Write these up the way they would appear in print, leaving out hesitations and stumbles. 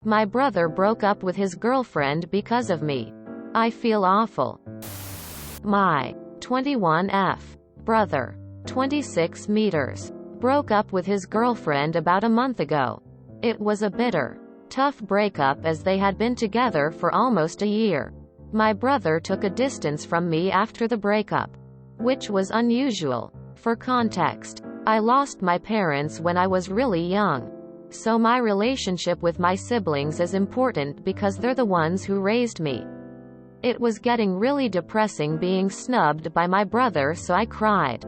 My brother broke up with his girlfriend because of me. I feel awful. My 21F brother, 26 meters, broke up with his girlfriend about a month ago. It was a bitter, tough breakup as they had been together for almost a year. My brother took a distance from me after the breakup, which was unusual. For context, I lost my parents when I was really young. So my relationship with my siblings is important because they're the ones who raised me. It was getting really depressing being snubbed by my brother, so I cried.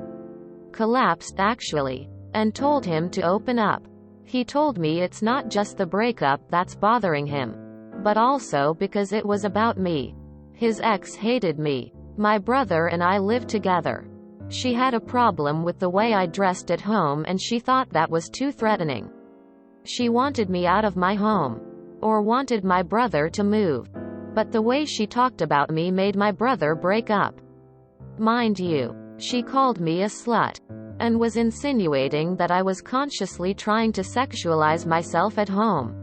Collapsed actually. And told him to open up. He told me it's not just the breakup that's bothering him, but also because it was about me. His ex hated me. My brother and I lived together. She had a problem with the way I dressed at home and she thought that was too threatening. She wanted me out of my home. Or wanted my brother to move. But the way she talked about me made my brother break up. Mind you, she called me a slut. And was insinuating that I was consciously trying to sexualize myself at home.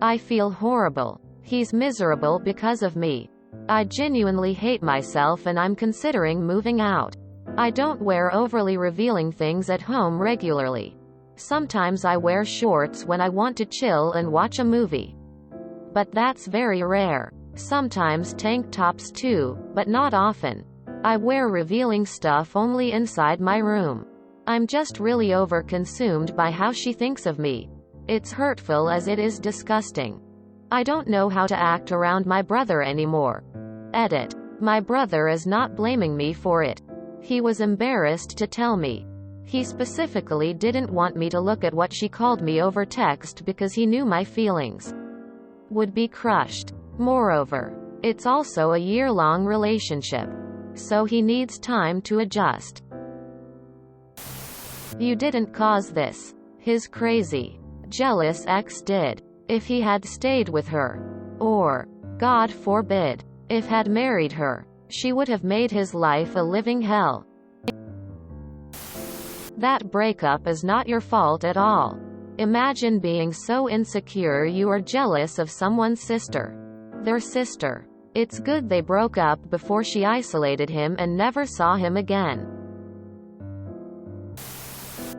I feel horrible. He's miserable because of me. I genuinely hate myself and I'm considering moving out. I don't wear overly revealing things at home regularly. Sometimes I wear shorts when I want to chill and watch a movie. But that's very rare. Sometimes tank tops too, but not often. I wear revealing stuff only inside my room. I'm just really overconsumed by how she thinks of me. It's hurtful as it is disgusting. I don't know how to act around my brother anymore. Edit. My brother is not blaming me for it. He was embarrassed to tell me. He specifically didn't want me to look at what she called me over text because he knew my feelings would be crushed. Moreover, it's also a year-long relationship. So he needs time to adjust. You didn't cause this. His crazy, jealous ex did. If he had stayed with her, or, God forbid, if had married her, she would have made his life a living hell. That breakup is not your fault at all. Imagine being so insecure you are jealous of someone's sister. Their sister. It's good they broke up before she isolated him and never saw him again.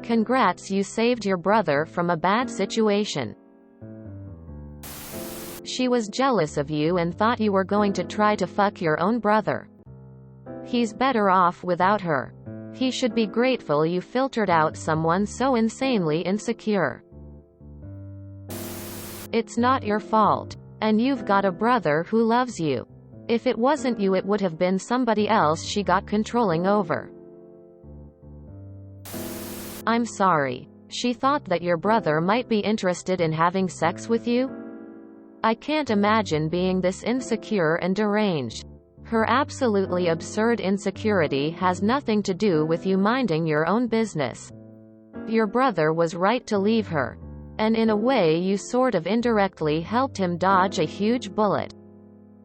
Congrats, you saved your brother from a bad situation. She was jealous of you and thought you were going to try to fuck your own brother. He's better off without her. He should be grateful you filtered out someone so insanely insecure. It's not your fault. And you've got a brother who loves you. If it wasn't you, it would have been somebody else she got controlling over. I'm sorry. She thought that your brother might be interested in having sex with you? I can't imagine being this insecure and deranged. Her absolutely absurd insecurity has nothing to do with you minding your own business. Your brother was right to leave her. And in a way you sort of indirectly helped him dodge a huge bullet.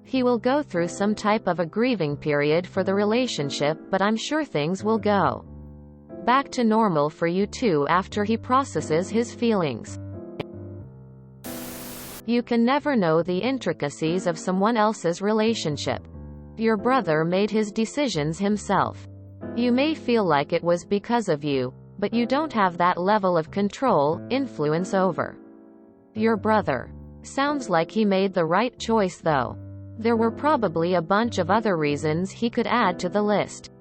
He will go through some type of a grieving period for the relationship, but I'm sure things will go back to normal for you too after he processes his feelings. You can never know the intricacies of someone else's relationship. Your brother made his decisions himself. You may feel like it was because of you, but you don't have that level of control, influence over your brother. Sounds like he made the right choice though. There were probably a bunch of other reasons he could add to the list.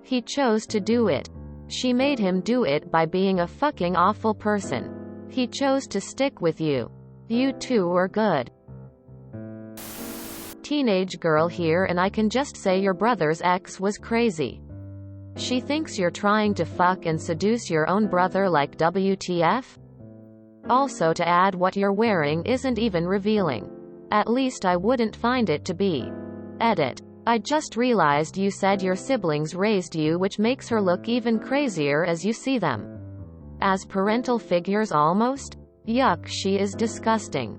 He chose to do it. She made him do it by being a fucking awful person. He chose to stick with you. You two were good. Teenage girl here, and I can just say your brother's ex was crazy. She thinks you're trying to fuck and seduce your own brother, like WTF? Also, to add, what you're wearing isn't even revealing. At least I wouldn't find it to be. Edit. I just realized you said your siblings raised you, which makes her look even crazier as you see them as parental figures almost? Yuck, she is disgusting.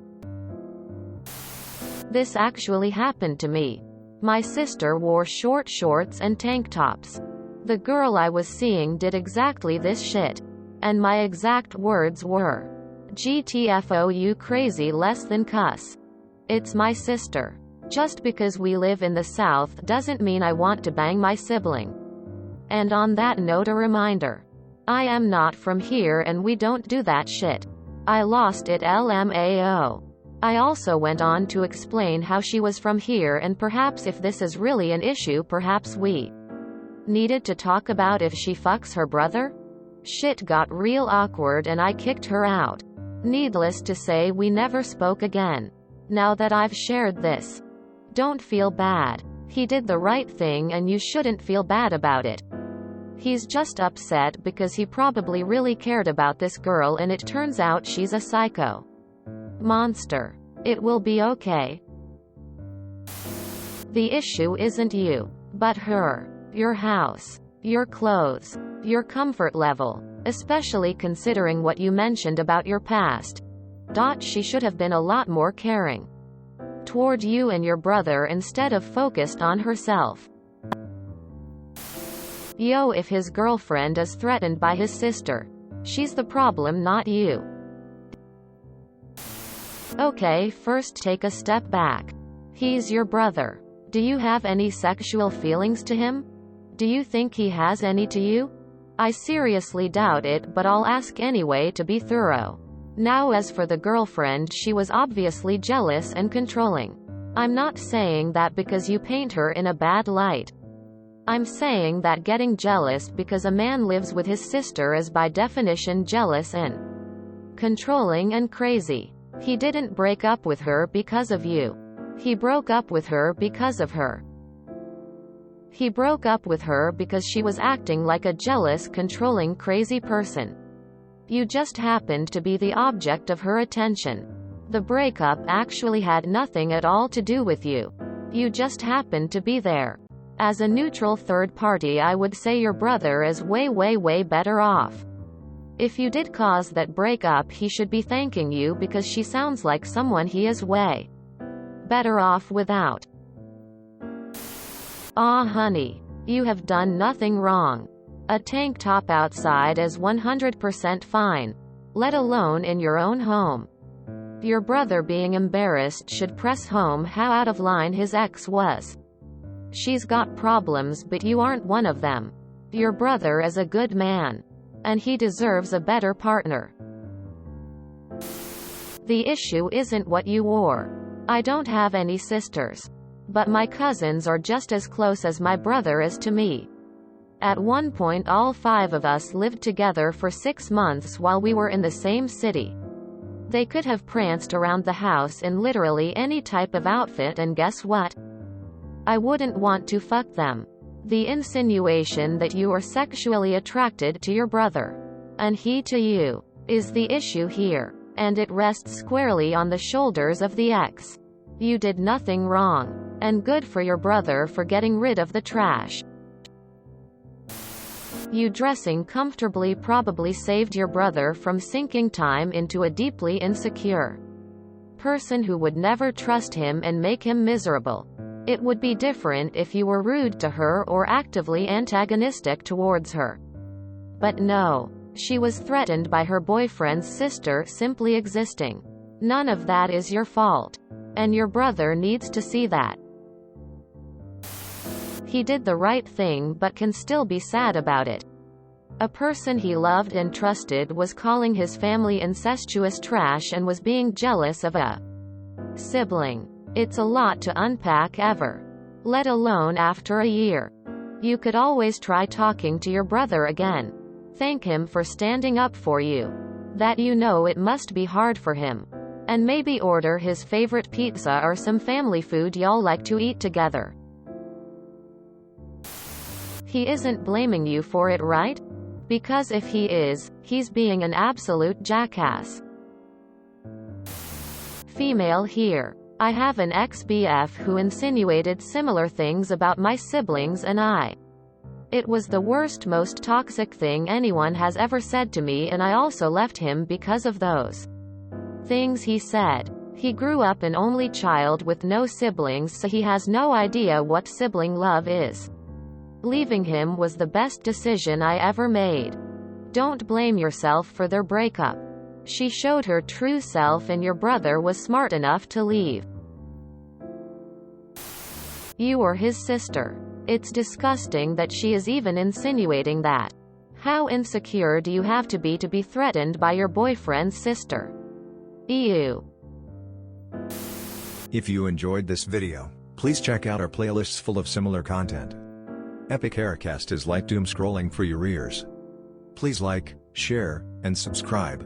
This actually happened to me. My sister wore short shorts and tank tops. The girl I was seeing did exactly this shit. And my exact words were, "GTFO, you crazy less than cuss. It's my sister. Just because we live in the South doesn't mean I want to bang my sibling." And on that note, a reminder. I am not from here and we don't do that shit. I lost it, LMAO. I also went on to explain how she was from here and perhaps if this is really an issue, perhaps we needed to talk about if she fucks her brother. Shit got real awkward and I kicked her out. Needless to say, we never spoke again. Now that I've shared this, don't feel bad. He did the right thing and you shouldn't feel bad about it. He's just upset because he probably really cared about this girl and it turns out she's a psycho monster. It will be okay. The issue isn't you, but her. Your house. Your clothes. Your comfort level. Especially considering what you mentioned about your past. She should have been a lot more caring toward you and your brother instead of focused on herself. Yo, if his girlfriend is threatened by his sister, she's the problem, not you. Okay, first take a step back. He's your brother. Do you have any sexual feelings to him? Do you think he has any to you? I seriously doubt it, but I'll ask anyway to be thorough. Now as for the girlfriend, she was obviously jealous and controlling. I'm not saying that because you paint her in a bad light. I'm saying that getting jealous because a man lives with his sister is by definition jealous and controlling and crazy. He didn't break up with her because of you. He broke up with her because of her. He broke up with her because she was acting like a jealous, controlling, crazy person. You just happened to be the object of her attention. The breakup actually had nothing at all to do with you. You just happened to be there. As a neutral third party, I would say your brother is way better off. If you did cause that breakup, he should be thanking you because she sounds like someone he is way better off without. Aw honey, you have done nothing wrong. A tank top outside is 100% fine, let alone in your own home. Your brother being embarrassed should press home how out of line his ex was. She's got problems, but you aren't one of them. Your brother is a good man, and he deserves a better partner. The issue isn't what you wore. I don't have any sisters, but my cousins are just as close as my brother is to me. At one point all 5 of us lived together for 6 months while we were in the same city. They could have pranced around the house in literally any type of outfit, and guess what? I wouldn't want to fuck them. The insinuation that you are sexually attracted to your brother, and he to you, is the issue here, and it rests squarely on the shoulders of the ex. You did nothing wrong, and good for your brother for getting rid of the trash. You dressing comfortably probably saved your brother from sinking time into a deeply insecure person who would never trust him and make him miserable. It would be different if you were rude to her or actively antagonistic towards her. But no, she was threatened by her boyfriend's sister simply existing. None of that is your fault. And your brother needs to see that. He did the right thing but can still be sad about it. A person he loved and trusted was calling his family incestuous trash and was being jealous of a sibling. It's a lot to unpack ever, let alone after a year. You could always try talking to your brother again. Thank him for standing up for you. That you know it must be hard for him. And maybe order his favorite pizza or some family food y'all like to eat together. He isn't blaming you for it, right? Because if he is, he's being an absolute jackass. Female here. I have an ex-BF who insinuated similar things about my siblings and I. It was the worst, most toxic thing anyone has ever said to me, and I also left him because of those things he said. He grew up an only child with no siblings, so he has no idea what sibling love is. Leaving him was the best decision I ever made. Don't blame yourself for their breakup. She showed her true self and your brother was smart enough to leave you or his sister. It's disgusting that she is even insinuating that. How insecure do you have to be threatened by your boyfriend's sister? Ew. If you enjoyed this video, please check out our playlists full of similar content. Epic Haircast is like doom scrolling for your ears. Please like, share, and subscribe.